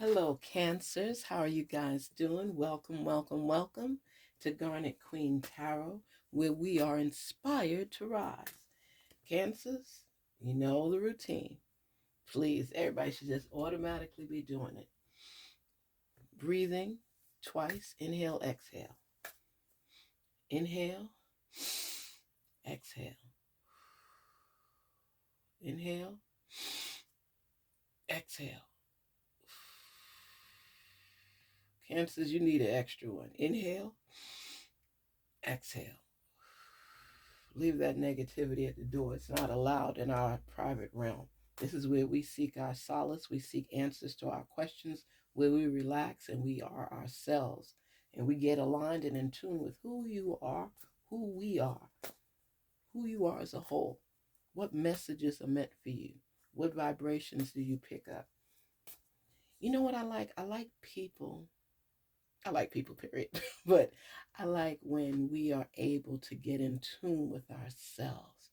Hello, Cancers. How are you guys doing? Welcome, welcome, welcome to Garnet Queen Tarot, where we are inspired to rise. Cancers, you know the routine. Please, everybody should just automatically be doing it. Breathing twice. Inhale, exhale. Inhale, exhale. Inhale, exhale. Cancers, you need an extra one. Inhale, exhale. Leave that negativity at the door. It's not allowed in our private realm. This is where we seek our solace. We seek answers to our questions, where we relax and we are ourselves. And we get aligned and in tune with who you are, who we are, who you are as a whole. What messages are meant for you? What vibrations do you pick up? You know what I like? I like people. I like people, period. But I like when we are able to get in tune with ourselves,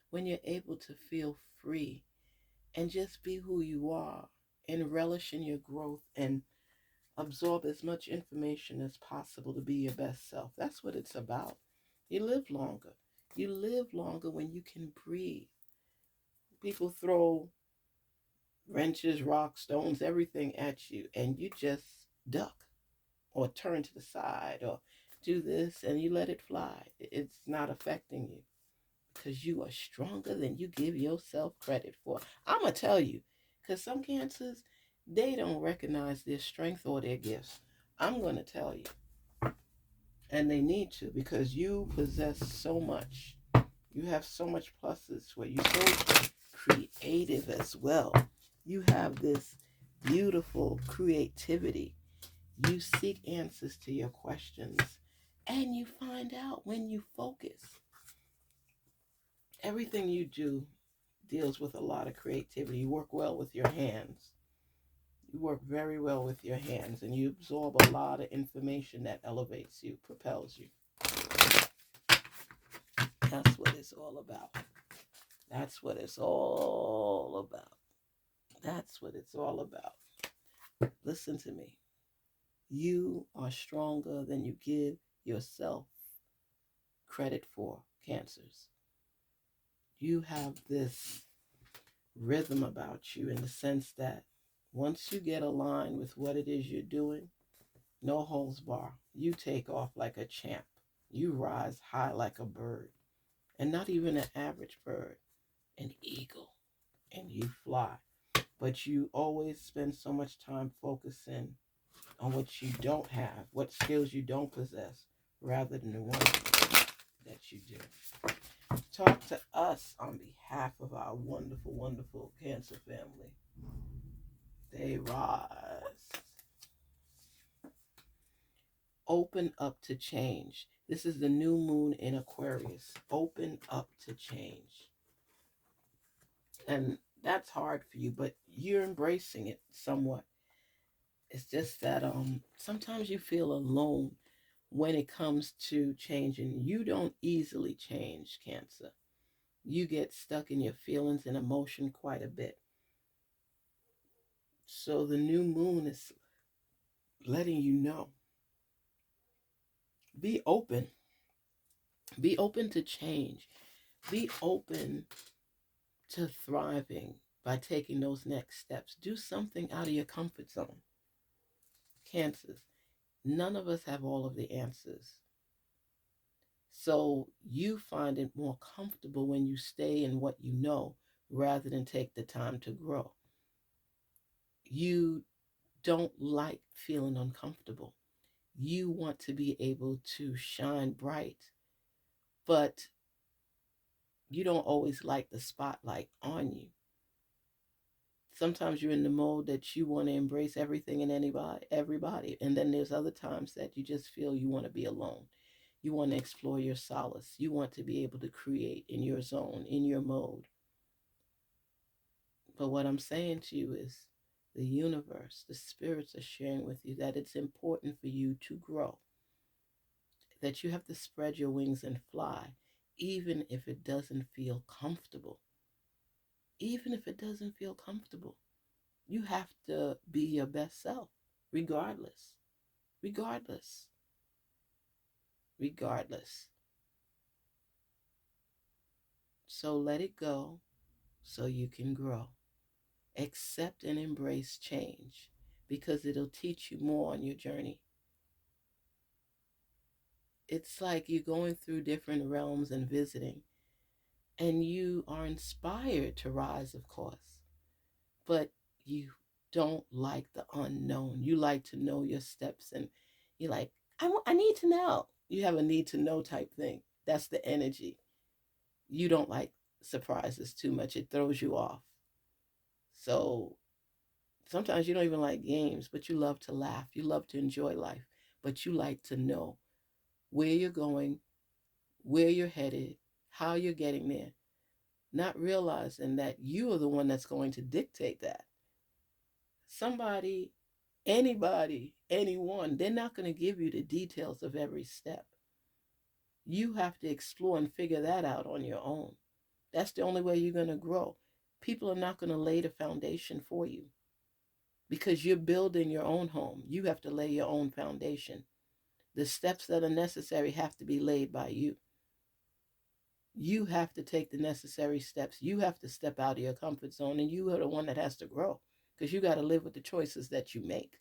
when you're able to feel free and just be who you are and relish in your growth and absorb as much information as possible to be your best self. That's what it's about. You live longer. You live longer when you can breathe. People throw wrenches, rocks, stones, everything at you, and you just duck or turn to the side or do this and you let it fly. It's not affecting you because you are stronger than you give yourself credit for. I'm going to tell you, because some cancers, they don't recognize their strength or their gifts. I'm going to tell you. And they need to, because you possess so much. You have so much pluses where you're so creative as well. You have this beautiful creativity. You seek answers to your questions, and you find out when you focus. Everything you do deals with a lot of creativity. You work well with your hands. You work very well with your hands, and you absorb a lot of information that elevates you, propels you. That's what it's all about. That's what it's all about. That's what it's all about. Listen to me. You are stronger than you give yourself credit for, Cancers. You have this rhythm about you in the sense that once you get aligned with what it is you're doing, no holds bar. You take off like a champ. You rise high like a bird, and not even an average bird, an eagle, and you fly. But you always spend so much time focusing on what you don't have, what skills you don't possess, rather than the ones that you do. Talk to us on behalf of our wonderful, wonderful Cancer family. They rise. Open up to change. This is the new moon in Aquarius. Open up to change. And that's hard for you, but you're embracing it somewhat. It's just that sometimes you feel alone when it comes to changing. You don't easily change, Cancer. You get stuck in your feelings and emotion quite a bit. So the new moon is letting you know. Be open. Be open to change. Be open to thriving by taking those next steps. Do something out of your comfort zone. Cancers. None of us have all of the answers. So you find it more comfortable when you stay in what you know rather than take the time to grow. You don't like feeling uncomfortable. You want to be able to shine bright, but you don't always like the spotlight on you. Sometimes you're in the mode that you want to embrace everything and everybody. And then there's other times that you just feel you want to be alone. You want to explore your solace. You want to be able to create in your zone, in your mode. But what I'm saying to you is the universe, the spirits are sharing with you that it's important for you to grow, that you have to spread your wings and fly, even if it doesn't feel comfortable. Even if it doesn't feel comfortable. You have to be your best self, regardless, regardless, regardless. So let it go so you can grow. Accept and embrace change because it'll teach you more on your journey. It's like you're going through different realms and visiting, and you are inspired to rise, of course, but you don't like the unknown. You like to know your steps, and you're like, I need to know. You have a need to know type thing. That's the energy. You don't like surprises too much, it throws you off. So sometimes you don't even like games, but you love to laugh. You love to enjoy life, but you like to know where you're going, where you're headed, how you're getting there, not realizing that you are the one that's going to dictate that. Somebody, anybody, anyone, they're not going to give you the details of every step. You have to explore and figure that out on your own. That's the only way you're going to grow. People are not going to lay the foundation for you because you're building your own home. You have to lay your own foundation. The steps that are necessary have to be laid by you. You have to take the necessary steps. You have to step out of your comfort zone, and you are the one that has to grow because you got to live with the choices that you make.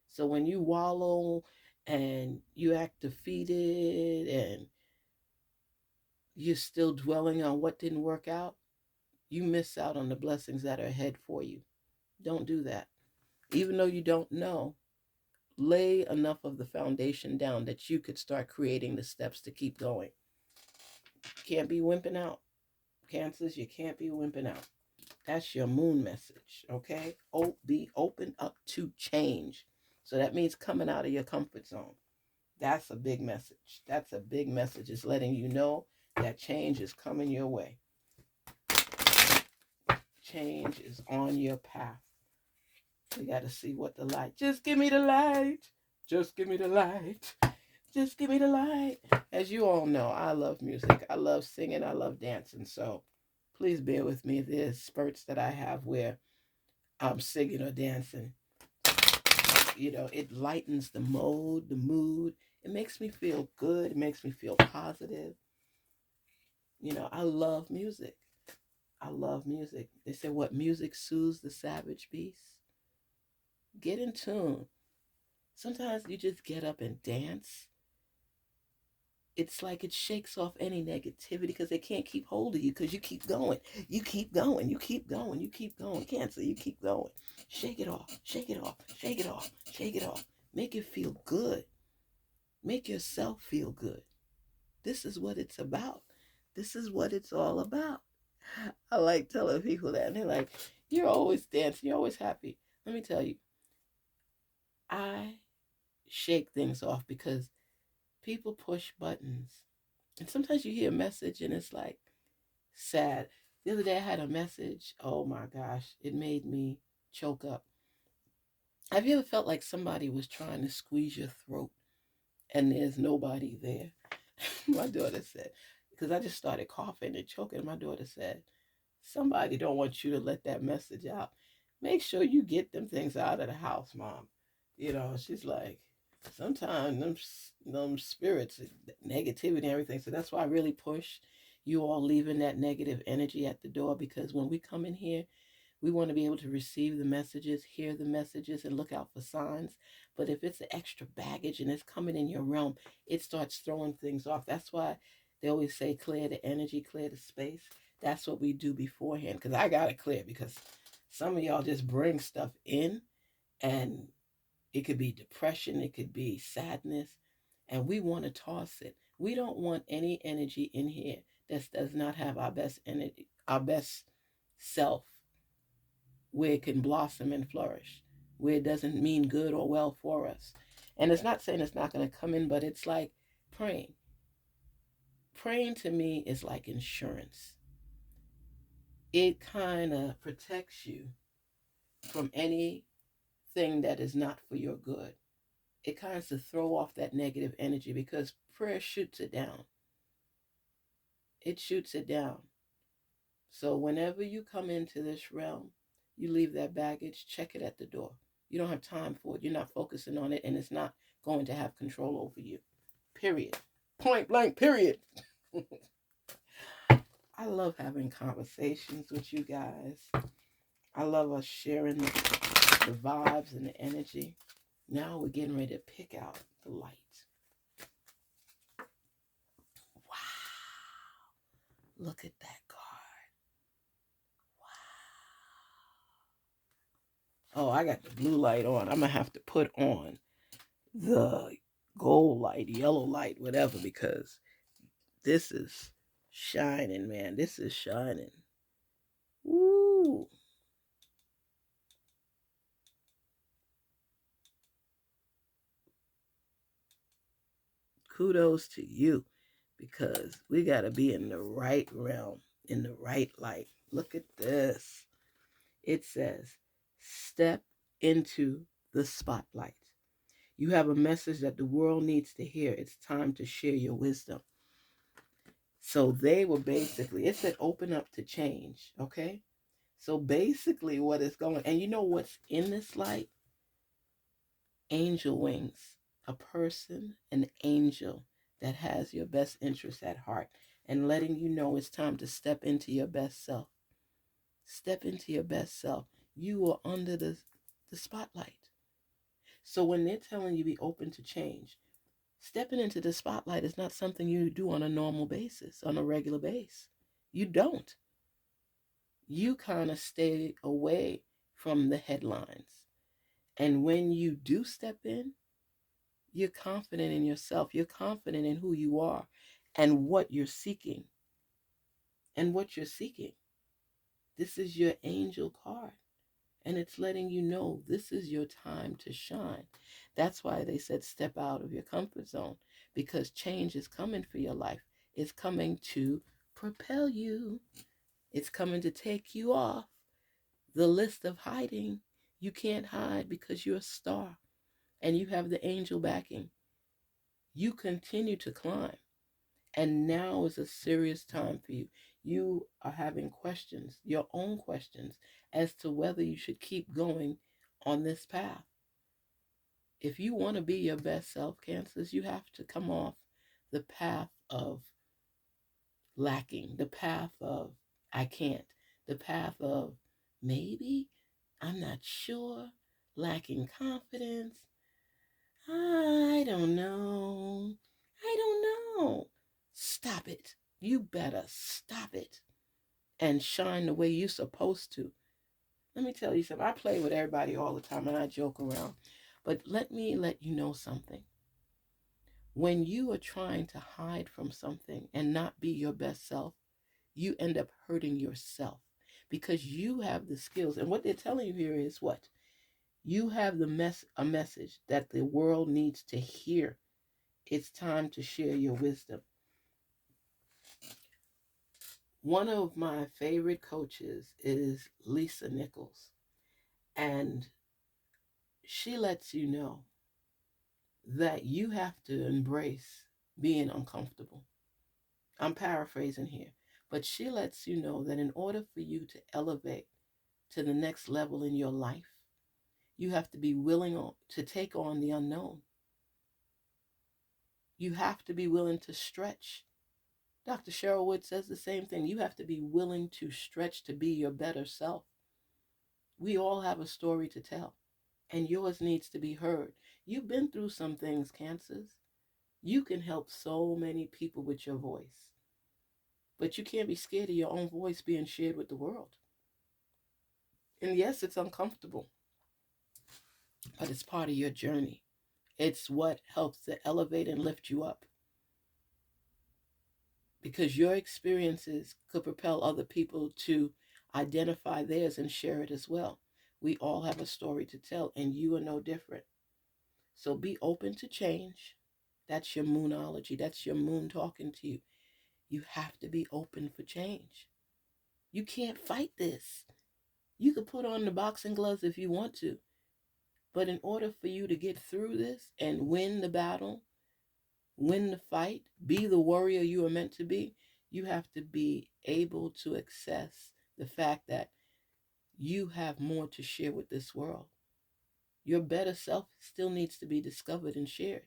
So when you wallow and you act defeated and you're still dwelling on what didn't work out, you miss out on the blessings that are ahead for you. Don't do that. Even though you don't know, lay enough of the foundation down that you could start creating the steps to keep going. Can't be wimping out. Cancers, you can't be wimping out. That's your moon message, okay? Be open up to change. So that means coming out of your comfort zone. That's a big message. That's a big message. It's letting you know that change is coming your way. Change is on your path. We got to see what the light. Just give me the light. Just give me the light. Just give me the light. As you all know, I love music. I love singing. I love dancing. So please bear with me. There's spurts that I have where I'm singing or dancing. You know, it lightens the mode, the mood. It makes me feel good. It makes me feel positive. You know, I love music. I love music. They say what music soothes the savage beast. Get in tune. Sometimes you just get up and dance. It's like it shakes off any negativity because they can't keep hold of you because you keep going. You keep going. You keep going. You keep going. Cancer, you keep going. Shake it off. Shake it off. Shake it off. Shake it off. Make it feel good. Make yourself feel good. This is what it's about. This is what it's all about. I like telling people that, and they're like, you're always dancing. You're always happy. Let me tell you, I shake things off because people push buttons. And sometimes you hear a message and it's like sad. The other day I had a message. Oh my gosh, it made me choke up. Have you ever felt like somebody was trying to squeeze your throat and there's nobody there? My daughter said, because I just started coughing and choking. My daughter said, somebody don't want you to let that message out. Make sure you get them things out of the house, Mom. You know, she's like, sometimes them spirits, negativity and everything. So that's why I really push you all leaving that negative energy at the door, because when we come in here, we want to be able to receive the messages, hear the messages, and look out for signs. But if it's an extra baggage and it's coming in your realm, it starts throwing things off. That's why they always say clear the energy, clear the space. That's what we do beforehand, because I got to clear, because some of y'all just bring stuff in, and it could be depression, it could be sadness, and we want to toss it. We don't want any energy in here that does not have our best energy, our best self, where it can blossom and flourish, where it doesn't mean good or well for us. And it's not saying it's not going to come in, but it's like praying. Praying to me is like insurance. It kind of protects you from anything that is not for your good. It kind of throw off that negative energy, because prayer shoots it down. It shoots it down. So whenever you come into this realm, You leave that baggage, check it at the door. You don't have time for it. You're not focusing on it, and it's not going to have control over you. Period. Point blank, period. I love having conversations with you guys. I love us sharing the vibes and the energy. Now we're getting ready to pick out the light. Wow. Look at that card. Wow. Oh, I got the blue light on. I'm going to have to put on the gold light, yellow light, whatever, because this is shining, man. This is shining. Woo. Kudos to you, because we got to be in the right realm, in the right light. Look at this. It says, step into the spotlight. You have a message that the world needs to hear. It's time to share your wisdom. So they were basically, it said open up to change, okay? So basically what is going, and you know what's in this light? Angel wings. A person, an angel that has your best interest at heart and letting you know it's time to step into your best self. Step into your best self. You are under the spotlight. So when they're telling you be open to change, stepping into the spotlight is not something you do on a normal basis, on a regular basis. You don't. You kind of stay away from the headlines. And when you do step in, you're confident in yourself. You're confident in who you are and what you're seeking. And what you're seeking. This is your angel card. And it's letting you know this is your time to shine. That's why they said step out of your comfort zone, because change is coming for your life. It's coming to propel you. It's coming to take you off the list of hiding. You can't hide because you're a star and you have the angel backing. You continue to climb. And now is a serious time for you. You are having questions, your own questions, as to whether you should keep going on this path. If you want to be your best self, Cancers, you have to come off the path of lacking, the path of I can't, the path of maybe, I'm not sure, lacking confidence. I don't know. I don't know. Stop it. You better stop it and shine the way you're supposed to. Let me tell you something. I play with everybody all the time and I joke around. But let me let you know something. When you are trying to hide from something and not be your best self, you end up hurting yourself because you have the skills. And what they're telling you here is what? You have a message that the world needs to hear. It's time to share your wisdom. One of my favorite coaches is Lisa Nichols, and she lets you know that you have to embrace being uncomfortable. I'm paraphrasing here, but she lets you know that in order for you to elevate to the next level in your life, you have to be willing to take on the unknown. You have to be willing to stretch. Dr. Cheryl Wood says the same thing. You have to be willing to stretch to be your better self. We all have a story to tell, and yours needs to be heard. You've been through some things, Cancers. You can help so many people with your voice, but you can't be scared of your own voice being shared with the world. And yes, it's uncomfortable, but it's part of your journey. It's what helps to elevate and lift you up, because your experiences could propel other people to identify theirs and share it as well. We all have a story to tell, and you are no different. So be open to change. That's your moonology. That's your moon talking to you. You have to be open for change. You can't fight this. You could put on the boxing gloves if you want to, but in order for you to get through this and win the battle, win the fight, be the warrior you are meant to be, you have to be able to access the fact that You have more to share with this world. Your better self still needs to be discovered and shared.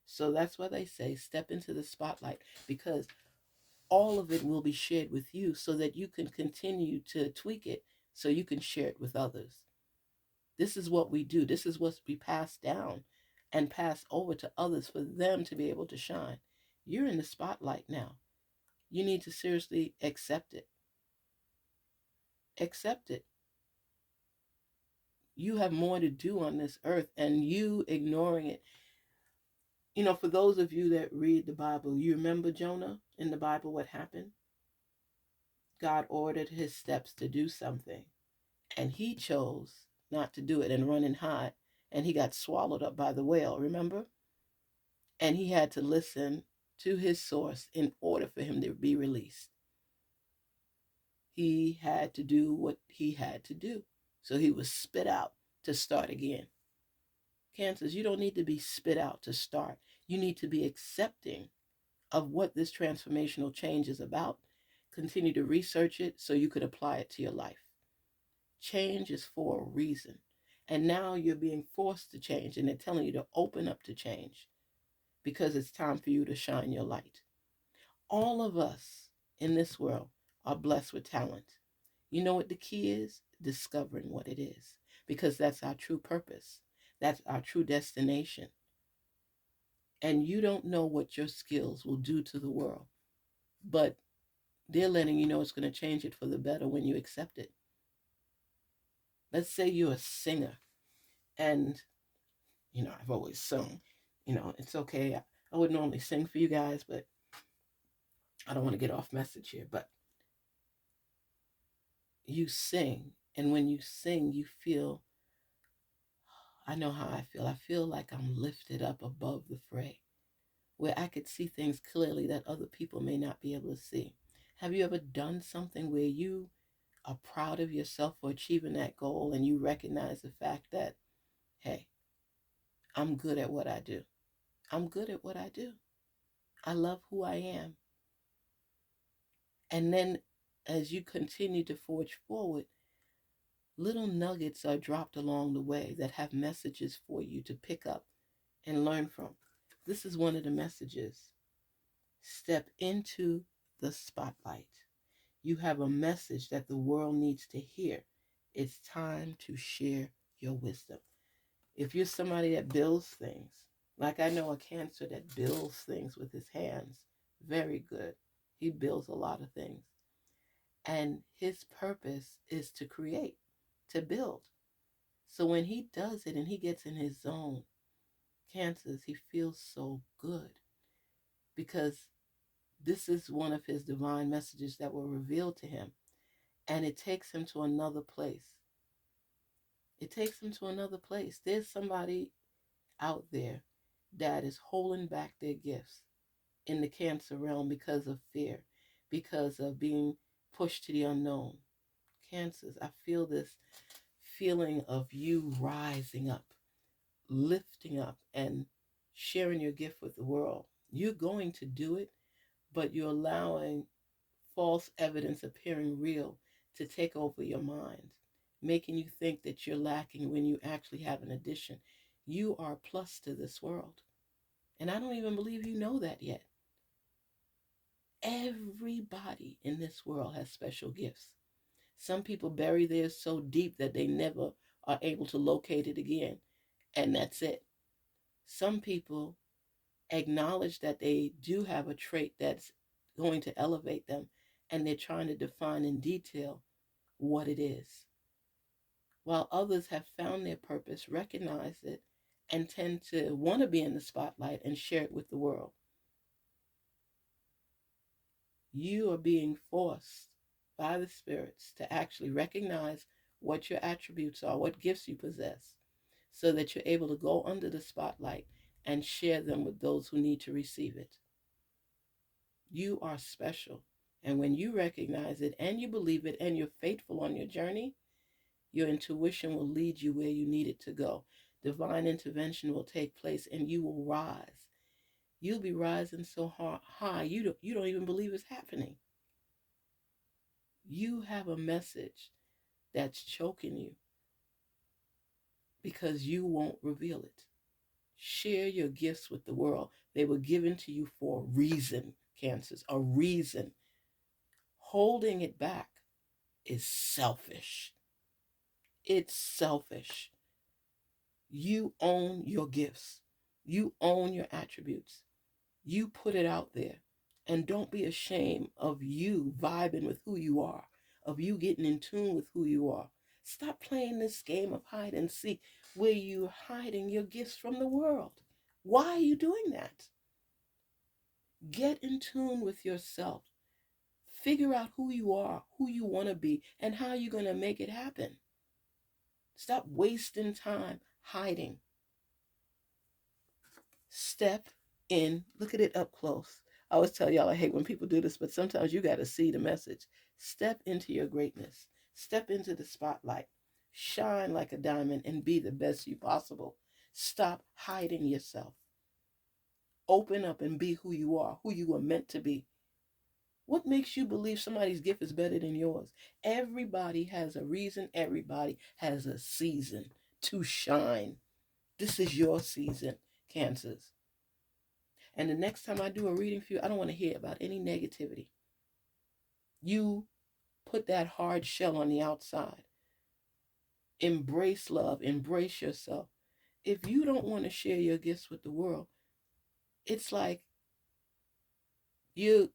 So that's why they say step into the spotlight, because all of it will be shared with you so that you can continue to tweak it so you can share it with others. This is what we do. This is what's be passed down and passed over to others for them to be able to shine. You're in the spotlight now. You need to seriously accept it. Accept it. You have more to do on this earth, and you ignoring it. You know, for those of you that read the Bible, you remember Jonah in the Bible, what happened? God ordered his steps to do something, and he chose not to do it and run and hide, and he got swallowed up by the whale, remember? And he had to listen to his source in order for him to be released. He had to do what he had to do. So he was spit out to start again. Cancers, you don't need to be spit out to start. You need to be accepting of what this transformational change is about. Continue to research it so you could apply it to your life. Change is for a reason. And now you're being forced to change, and they're telling you to open up to change because it's time for you to shine your light. All of us in this world are blessed with talent. You know what the key is? Discovering what it is, because that's our true purpose. That's our true destination. And you don't know what your skills will do to the world, but they're letting you know it's going to change it for the better when you accept it. Let's say you're a singer, and, you know, I've always sung. You know, it's okay. I would normally sing for you guys, but I don't want to get off message here. But you sing, and when you sing, you feel, I know how I feel. I feel like I'm lifted up above the fray, where I could see things clearly that other people may not be able to see. Have you ever done something where you are proud of yourself for achieving that goal, and you recognize the fact that, hey, I'm good at what I do. I'm good at what I do. I love who I am. And then as you continue to forge forward, little nuggets are dropped along the way that have messages for you to pick up and learn from. This is one of the messages. Step into the spotlight. You have a message that the world needs to hear. It's time to share your wisdom. If you're somebody that builds things, like I know a Cancer that builds things with his hands, very good. He builds a lot of things. And his purpose is to create, to build. So when he does it and he gets in his zone, Cancers, he feels so good, because this is one of his divine messages that were revealed to him. And it takes him to another place. It takes him to another place. There's somebody out there that is holding back their gifts in the Cancer realm because of fear, because of being pushed to the unknown. Cancers, I feel this feeling of you rising up, lifting up, and sharing your gift with the world. You're going to do it, but you're allowing false evidence appearing real to take over your mind, making you think that you're lacking when you actually have an addition. You are a plus to this world. And I don't even believe you know that yet. Everybody in this world has special gifts. Some people bury theirs so deep that they never are able to locate it again, and that's it. Some people acknowledge that they do have a trait that's going to elevate them, and they're trying to define in detail what it is. While others have found their purpose, recognize it, and tend to want to be in the spotlight and share it with the world. You are being forced by the spirits to actually recognize what your attributes are, what gifts you possess, so that you're able to go under the spotlight and share them with those who need to receive it. You are special. And when you recognize it and you believe it and you're faithful on your journey, your intuition will lead you where you need it to go. Divine intervention will take place and you will rise. You'll be rising so high you don't even believe it's happening. You have a message that's choking you because you won't reveal it. Share your gifts with the world. They were given to you for a reason, Cancers, a reason. Holding it back is selfish. It's selfish. You own your gifts. You own your attributes. You put it out there. And don't be ashamed of you vibing with who you are, of you getting in tune with who you are. Stop playing this game of hide and seek where you're hiding your gifts from the world. Why are you doing that? Get in tune with yourself. Figure out who you are, who you want to be, and how you're going to make it happen. Stop wasting time hiding. Step in. Look at it up close. I always tell y'all I hate when people do this, but sometimes you got to see the message. Step into your greatness. Step into the spotlight. Shine like a diamond and be the best you possible. Stop hiding yourself. Open up and be who you are, who you were meant to be. What makes you believe somebody's gift is better than yours? Everybody has a reason. Everybody has a season to shine. This is your season, Cancers. And the next time I do a reading for you, I don't want to hear about any negativity. You put that hard shell on the outside. Embrace love. Embrace yourself. If you don't want to share your gifts with the world, it's like you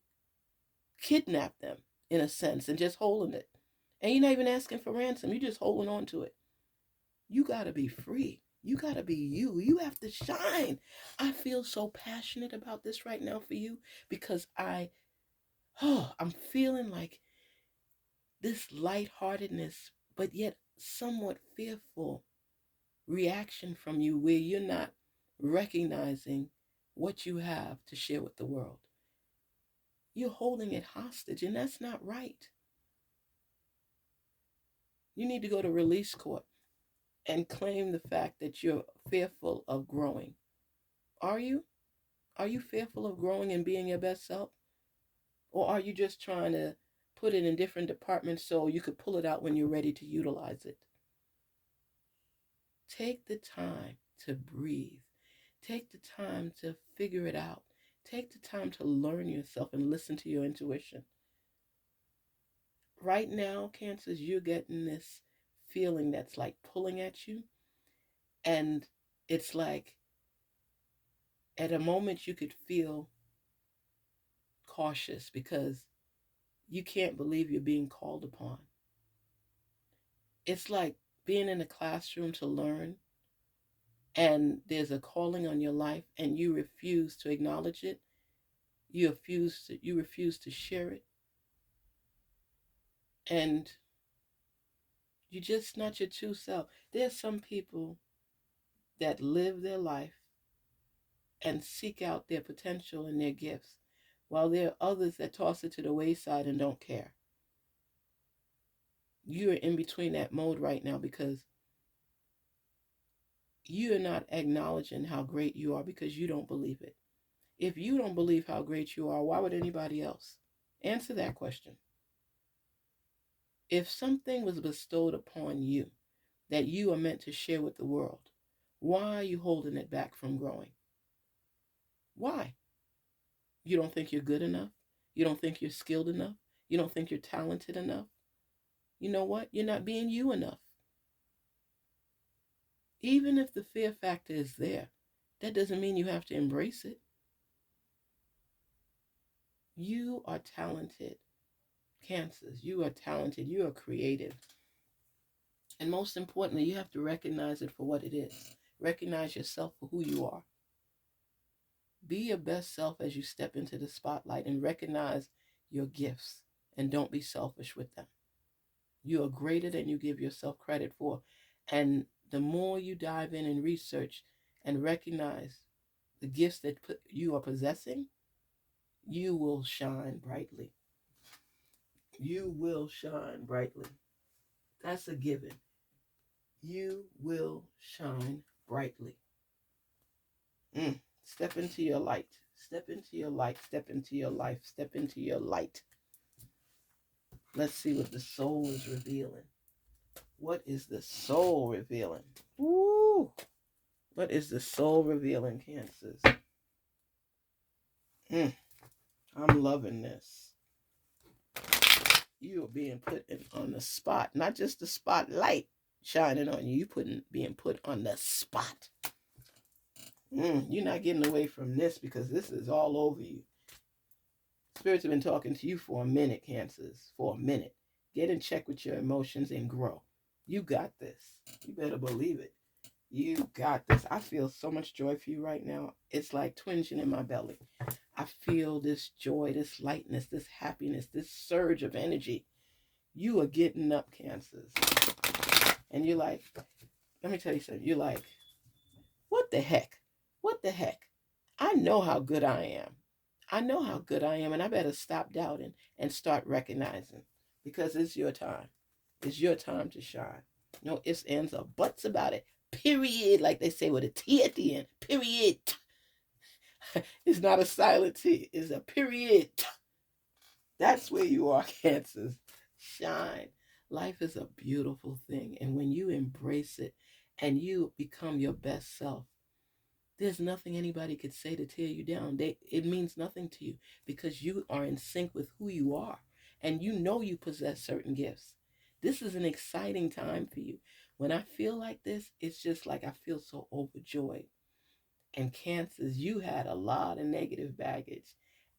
kidnap them in a sense and just holding it. And you're not even asking for ransom. You're just holding on to it. You got to be free. You got to be you. You have to shine. I feel so passionate about this right now for you because I'm feeling like this lightheartedness, but yet somewhat fearful reaction from you where you're not recognizing what you have to share with the world. You're holding it hostage, and that's not right. You need to go to release court and claim the fact that you're fearful of growing. Are you? Are you fearful of growing and being your best self? Or are you just trying to put it in different departments so you could pull it out when you're ready to utilize it? Take the time to breathe. Take the time to figure it out. Take the time to learn yourself and listen to your intuition. Right now, Cancers, you're getting this feeling that's like pulling at you. And it's like at a moment you could feel cautious because you can't believe you're being called upon. It's like being in a classroom to learn and there's a calling on your life and you refuse to acknowledge it. You refuse to share it. And you're just not your true self. There's some people that live their life and seek out their potential and their gifts, while there are others that toss it to the wayside and don't care. You're in between that mode right now because you're not acknowledging how great you are because you don't believe it. If you don't believe how great you are, why would anybody else? Answer that question. If something was bestowed upon you that you are meant to share with the world, why are you holding it back from growing? Why? You don't think you're good enough? You don't think you're skilled enough? You don't think you're talented enough? You know what? You're not being you enough. Even if the fear factor is there, that doesn't mean you have to embrace it. You are talented, Cancers. You are talented. You are creative. And most importantly, you have to recognize it for what it is. Recognize yourself for who you are. Be your best self as you step into the spotlight and recognize your gifts and don't be selfish with them. You are greater than you give yourself credit for. And the more you dive in and research and recognize the gifts that you are possessing, you will shine brightly. You will shine brightly. That's a given. You will shine brightly. Step into your light. Step into your light. Step into your life. Step into your light. Let's see what the soul is revealing. What is the soul revealing? Ooh. What is the soul revealing, Cancers? I'm loving this. You are being put on the spot, not just the spotlight shining on you. You being put on the spot. You're not getting away from this because this is all over you. Spirits have been talking to you for a minute, Cancers. For a minute. Get in check with your emotions and grow. You got this. You better believe it. You got this. I feel so much joy for you right now. It's like twinging in my belly. I feel this joy, this lightness, this happiness, this surge of energy. You are getting up, Cancers. And you're like, let me tell you something. You're like, what the heck? What the heck? I know how good I am. I know how good I am, and I better stop doubting and start recognizing because it's your time. It's your time to shine. No ifs, ands, or buts about it. Period. Like they say with a T at the end. Period. It's not a silent T. It's a period. That's where you are, Cancers. Shine. Life is a beautiful thing. And when you embrace it and you become your best self, there's nothing anybody could say to tear you down. It means nothing to you because you are in sync with who you are. And you know you possess certain gifts. This is an exciting time for you. When I feel like this, it's just like I feel so overjoyed. And Cancers, you had a lot of negative baggage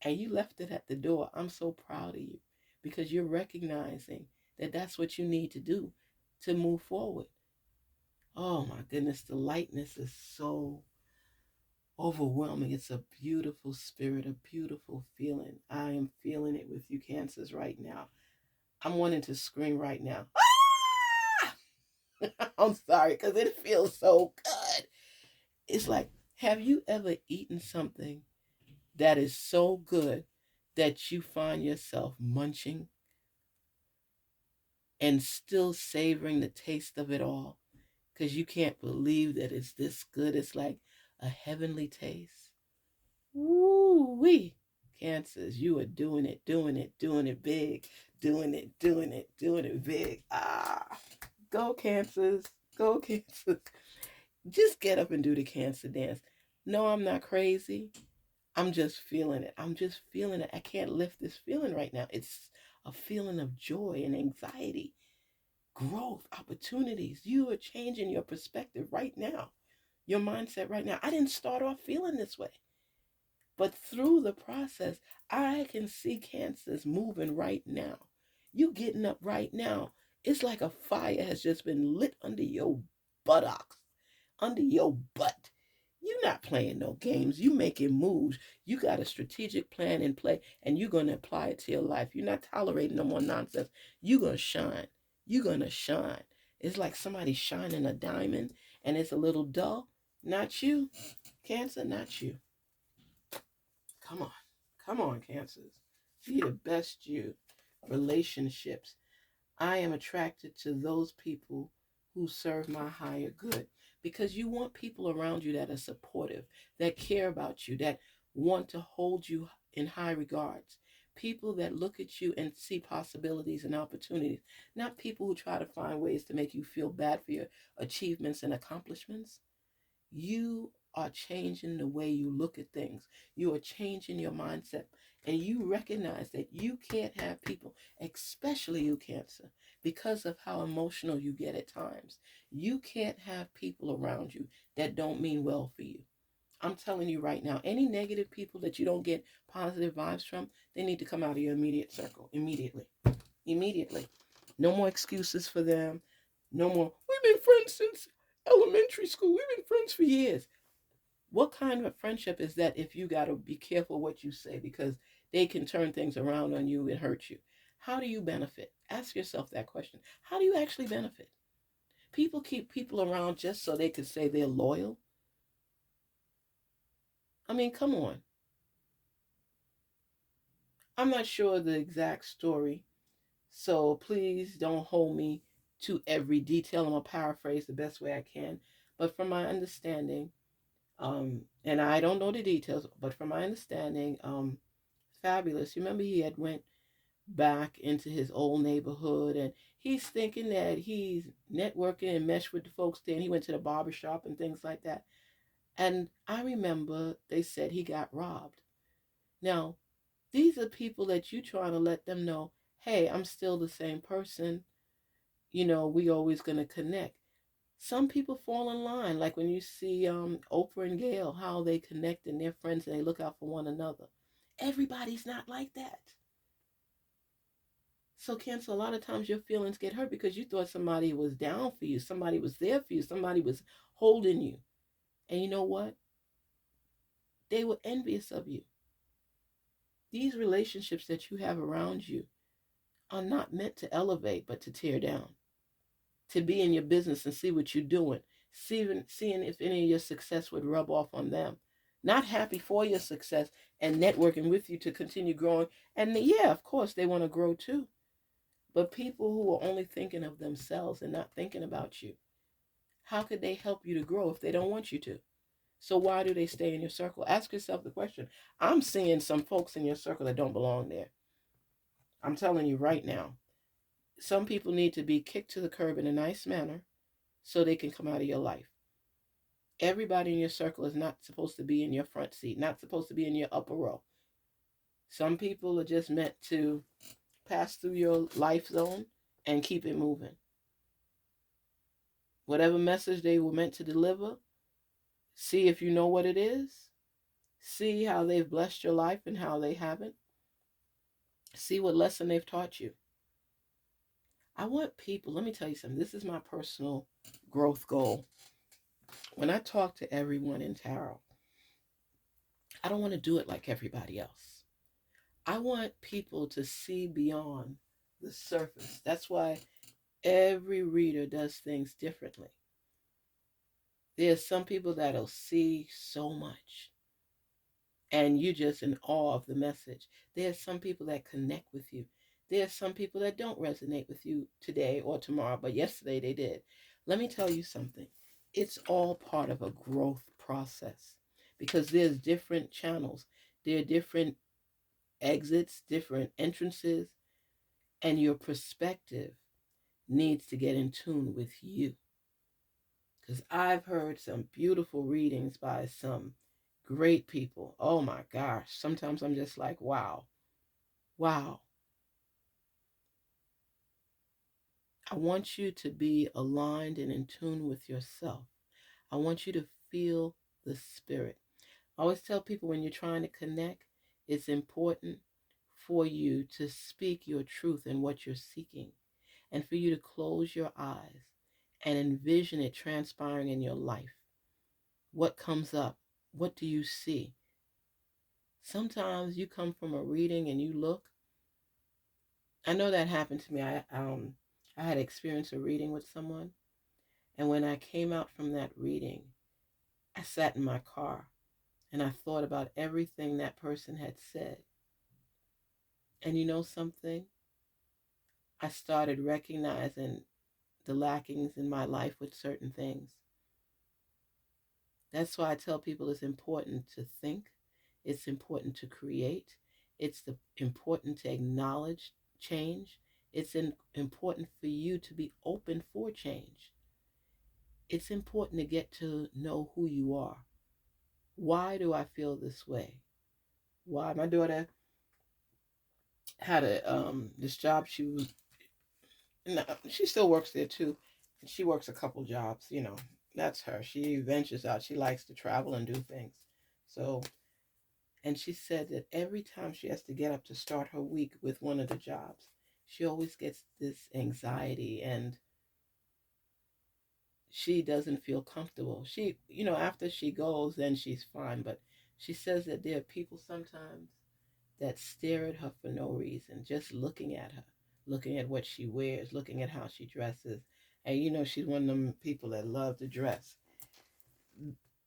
and you left it at the door. I'm so proud of you because you're recognizing that that's what you need to do to move forward. Oh my goodness, the lightness is so overwhelming. It's a beautiful spirit, a beautiful feeling. I am feeling it with you, Cancers, right now. I'm wanting to scream right now. I'm sorry because it feels so good. It's like, have you ever eaten something that is so good that you find yourself munching and still savoring the taste of it all because you can't believe that it's this good? It's like a heavenly taste. Woo wee. Cancers, you are doing it, doing it, doing it big, doing it, doing it, doing it big. Go Cancers, go Cancers. Just get up and do the Cancer dance. No, I'm not crazy. I'm just feeling it. I'm just feeling it. I can't lift this feeling right now. It's a feeling of joy and anxiety, growth, opportunities. You are changing your perspective right now, your mindset right now. I didn't start off feeling this way, but through the process, I can see Cancers moving right now. You getting up right now. It's like a fire has just been lit under your buttocks, under your butt. You're not playing no games. You making moves. You got a strategic plan in play, and you're going to apply it to your life. You're not tolerating no more nonsense. You're going to shine. You're going to shine. It's like somebody shining a diamond, and it's a little dull. Not you, Cancer, not you. Come on. Come on, Cancers. Be the best you. Relationships. I am attracted to those people who serve my higher good because you want people around you that are supportive, that care about you, that want to hold you in high regards. People that look at you and see possibilities and opportunities, not people who try to find ways to make you feel bad for your achievements and accomplishments. You are changing the way you look at things. You are changing your mindset. And you recognize that you can't have people, especially you, Cancer, because of how emotional you get at times. You can't have people around you that don't mean well for you. I'm telling you right now, any negative people that you don't get positive vibes from, they need to come out of your immediate circle immediately. Immediately. No more excuses for them. No more, we've been friends since elementary school. We've been friends for years. What kind of friendship is that if you got to be careful what you say because they can turn things around on you and hurt you? How do you benefit? Ask yourself that question. How do you actually benefit? People keep people around just so they can say they're loyal. I mean, come on. I'm not sure the exact story, so please don't hold me to every detail. I'm going to paraphrase the best way I can. But from my understanding, and I don't know the details, but from my understanding, Fabulous, you remember he had went back into his old neighborhood and He's thinking that he's networking and meshed with the folks there, and he went to the barber shop and things like that. And I remember they said he got robbed. Now, these are people that you trying to let them know, hey, I'm still the same person. We always gonna connect. Some people fall in line, like when you see Oprah and Gail, how they connect and they're friends and they look out for one another. Everybody's not like that. So, Cancer, a lot of times your feelings get hurt because you thought somebody was down for you, somebody was there for you, somebody was holding you. And you know what? They were envious of you. These relationships that you have around you are not meant to elevate, but to tear down, to be in your business and see what you're doing, seeing if any of your success would rub off on them. Not happy for your success and networking with you to continue growing. And yeah, of course, they want to grow too. But people who are only thinking of themselves and not thinking about you, how could they help you to grow if they don't want you to? So why do they stay in your circle? Ask yourself the question. I'm seeing some folks in your circle that don't belong there. I'm telling you right now. Some people need to be kicked to the curb in a nice manner so they can come out of your life. Everybody in your circle is not supposed to be in your front seat, not supposed to be in your upper row. Some people are just meant to pass through your life zone and keep it moving. Whatever message they were meant to deliver, see if you know what it is. See how they've blessed your life and how they haven't. See what lesson they've taught you. I want people, let me tell you something. This is my personal growth goal. When I talk to everyone in tarot, I don't want to do it like everybody else. I want people to see beyond the surface. That's why every reader does things differently. There's some people that'll see so much and you just in awe of the message. There's some people that connect with you. There's some people that don't resonate with you today or tomorrow, but yesterday they did. Let me tell you something. It's all part of a growth process because there's different channels. There are different exits, different entrances, and your perspective needs to get in tune with you. Because I've heard some beautiful readings by some great people. Oh my gosh. Sometimes I'm just like, wow, wow. I want you to be aligned and in tune with yourself. I want you to feel the spirit. I always tell people when you're trying to connect, it's important for you to speak your truth and what you're seeking, and for you to close your eyes and envision it transpiring in your life. What comes up? What do you see? Sometimes you come from a reading and you look. I know that happened to me. I had experienced a reading with someone, and when I came out from that reading, I sat in my car and I thought about everything that person had said. And you know something? I started recognizing the lackings in my life with certain things. That's why I tell people it's important to think, it's important to create, important to acknowledge change, important for you to be open for change. It's important to get to know who you are. Why do I feel this way? Why? My daughter had this job. No, she still works there too. She works a couple jobs. That's her. She ventures out. She likes to travel and do things. So, and she said that every time she has to get up to start her week with one of the jobs, she always gets this anxiety and she doesn't feel comfortable. After she goes, then she's fine. But she says that there are people sometimes that stare at her for no reason, just looking at her, looking at what she wears, looking at how she dresses. And she's one of them people that love to dress.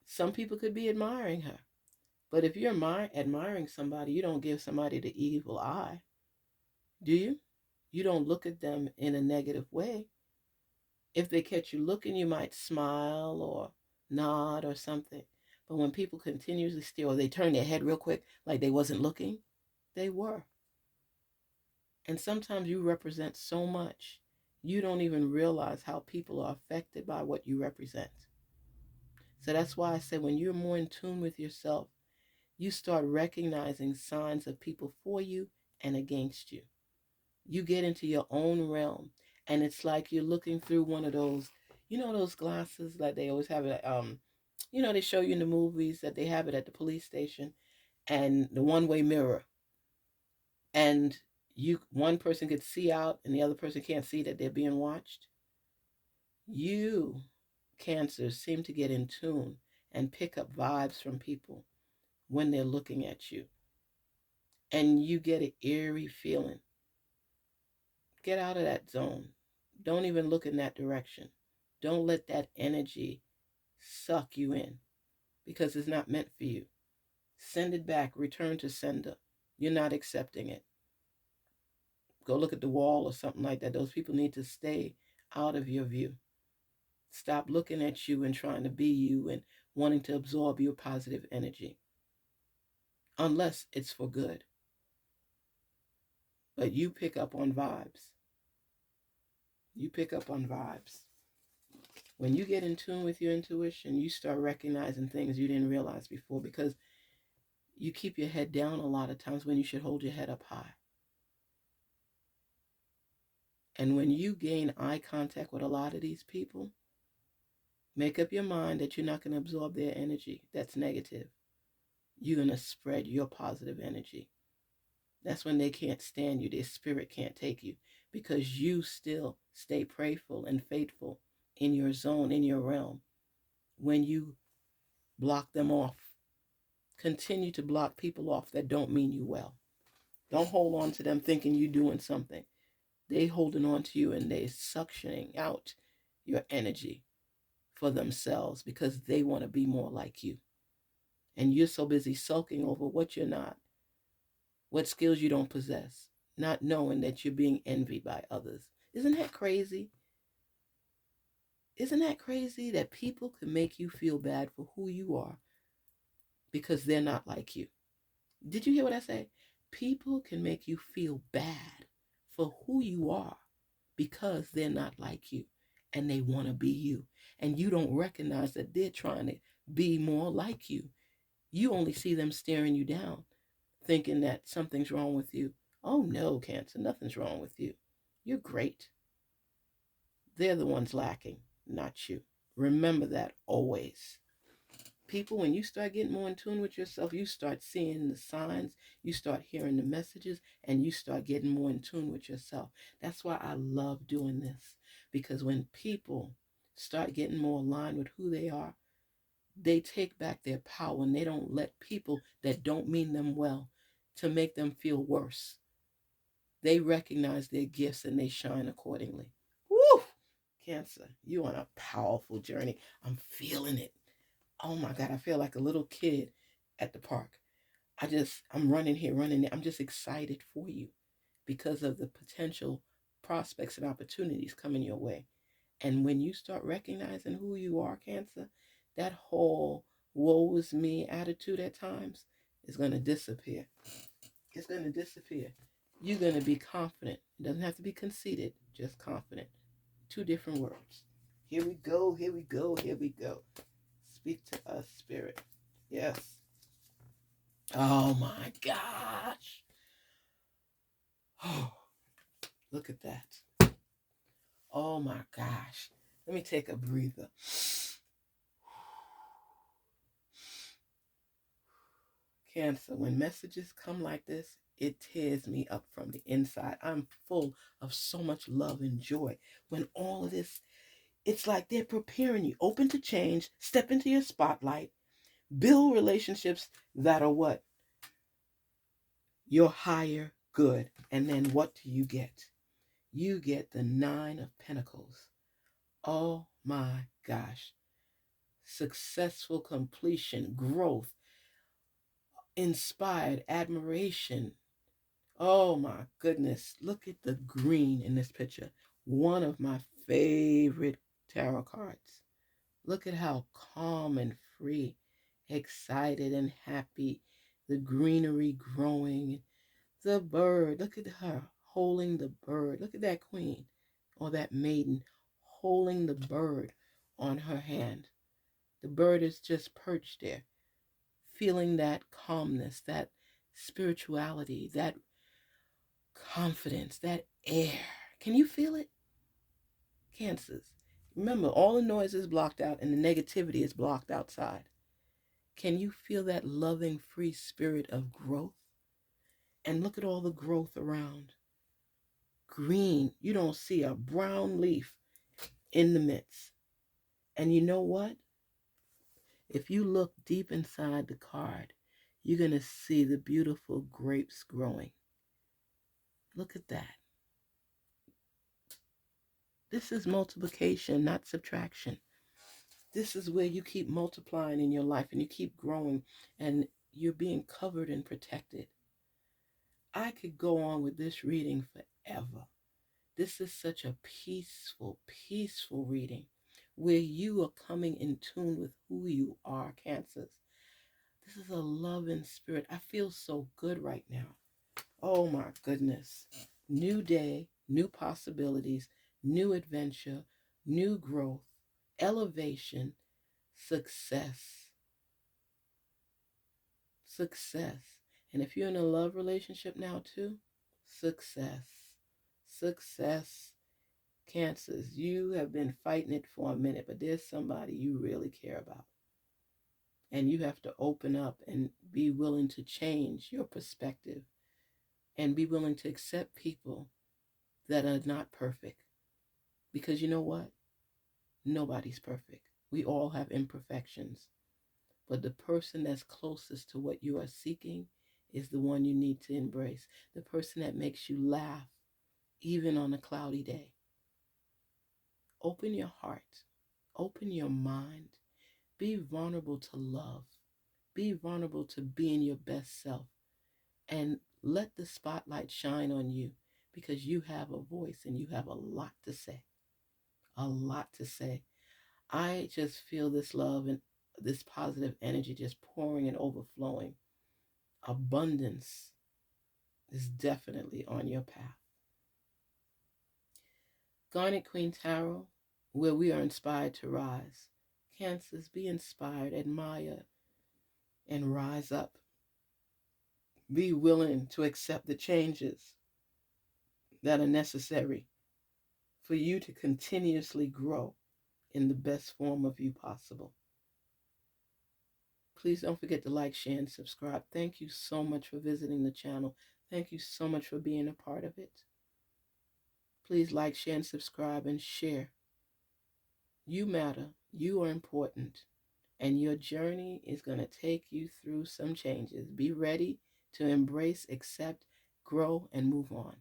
Some people could be admiring her. But if you're admiring somebody, you don't give somebody the evil eye, do you? You don't look at them in a negative way. If they catch you looking, you might smile or nod or something. But when people continuously stare or they turn their head real quick like they wasn't looking, they were. And sometimes you represent so much You don't even realize how people are affected by what you represent. So that's why I say when you're more in tune with yourself, you start recognizing signs of people for you and against you. You get into your own realm, and it's like you're looking through one of those, those glasses that they always have it. They show you in the movies that they have it at the police station, and the one-way mirror, and one person could see out, and the other person can't see that they're being watched. You, Cancers, seem to get in tune and pick up vibes from people when they're looking at you, and you get an eerie feeling. Get out of that zone. Don't even look in that direction. Don't let that energy suck you in because it's not meant for you. Send it back. Return to sender. You're not accepting it. Go look at the wall or something like that. Those people need to stay out of your view. Stop looking at you and trying to be you and wanting to absorb your positive energy. Unless it's for good. But you pick up on vibes. You pick up on vibes. When you get in tune with your intuition, you start recognizing things you didn't realize before because you keep your head down a lot of times when you should hold your head up high. And when you gain eye contact with a lot of these people, make up your mind that you're not going to absorb their energy. That's negative. You're going to spread your positive energy. That's when they can't stand you. Their spirit can't take you because you still stay prayerful and faithful in your zone, in your realm. When you block them off, continue to block people off that don't mean you well. Don't hold on to them thinking you're doing something. They holding on to you and they suctioning out your energy for themselves because they want to be more like you. And you're so busy sulking over what you're not, what skills you don't possess, not knowing that you're being envied by others. Isn't that crazy? Isn't that crazy that people can make you feel bad for who you are because they're not like you? Did you hear what I said? People can make you feel bad for who you are because they're not like you and they want to be you. And you don't recognize that they're trying to be more like you. You only see them staring you down, thinking that something's wrong with you. Oh no, Cancer, nothing's wrong with you. You're great. They're the ones lacking, not you. Remember that always. People, when you start getting more in tune with yourself, you start seeing the signs, you start hearing the messages, and you start getting more in tune with yourself. That's why I love doing this, because when people start getting more aligned with who they are, they take back their power and they don't let people that don't mean them well to make them feel worse. They recognize their gifts and they shine accordingly. Woo! Cancer, you on a powerful journey. I'm feeling it. Oh my God, I feel like a little kid at the park. I'm running here, running there. I'm just excited for you because of the potential prospects and opportunities coming your way. And when you start recognizing who you are, Cancer, that whole woe is me attitude at times is going to disappear. It's going to disappear. You're going to be confident. It doesn't have to be conceited, just confident. Two different words. Here we go, here we go, here we go. Speak to us, Spirit. Yes. Oh my gosh. Oh, look at that. Oh my gosh. Let me take a breather. Cancer, when messages come like this, it tears me up from the inside. I'm full of so much love and joy. When all of this, it's like they're preparing you, open to change, step into your spotlight, build relationships that are what? Your higher good. And then what do you get? You get the 9 of Pentacles. Oh my gosh. Successful completion, growth, inspired admiration. Oh my goodness. Look at the green in this picture. One of my favorite tarot cards. Look at how calm and free, excited and happy. The greenery growing. The bird. Look at her holding the bird. Look at that queen. or that maiden holding the bird on her hand. The bird is just perched there, feeling that calmness, that spirituality, that confidence, that air. Can you feel it? Cancers. Remember, all the noise is blocked out and the negativity is blocked outside. Can you feel that loving, free spirit of growth? And look at all the growth around. Green. You don't see a brown leaf in the midst. And you know what? If you look deep inside the card, you're going to see the beautiful grapes growing. Look at that. This is multiplication, not subtraction. This is where you keep multiplying in your life and you keep growing and you're being covered and protected. I could go on with this reading forever. This is such a peaceful, peaceful reading where you are coming in tune with who you are, Cancers. This is a loving spirit. I feel so good right now. Oh my goodness. New day, new possibilities, new adventure, new growth, elevation, success. Success. And if you're in a love relationship now too, success. Success. Cancers, you have been fighting it for a minute, but there's somebody you really care about. And you have to open up and be willing to change your perspective and be willing to accept people that are not perfect. Because you know what? Nobody's perfect. We all have imperfections. But the person that's closest to what you are seeking is the one you need to embrace. The person that makes you laugh, even on a cloudy day. Open your heart. Open your mind. Be vulnerable to love. Be vulnerable to being your best self. And let the spotlight shine on you because you have a voice and you have a lot to say. A lot to say. I just feel this love and this positive energy just pouring and overflowing. Abundance is definitely on your path. Garnetqueentarot, where we are inspired to rise. Cancers, be inspired, admire, and rise up. Be willing to accept the changes that are necessary for you to continuously grow in the best form of you possible. Please don't forget to like, share, and subscribe. Thank you so much for visiting the channel. Thank you so much for being a part of it. Please like, share, and subscribe and share. You matter. You are important. And your journey is going to take you through some changes. Be ready to embrace, accept, grow, and move on.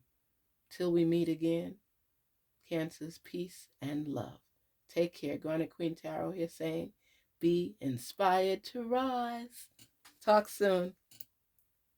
Till we meet again, Cancers, peace, and love. Take care. Garnetqueentarot here saying, be inspired to rise. Talk soon.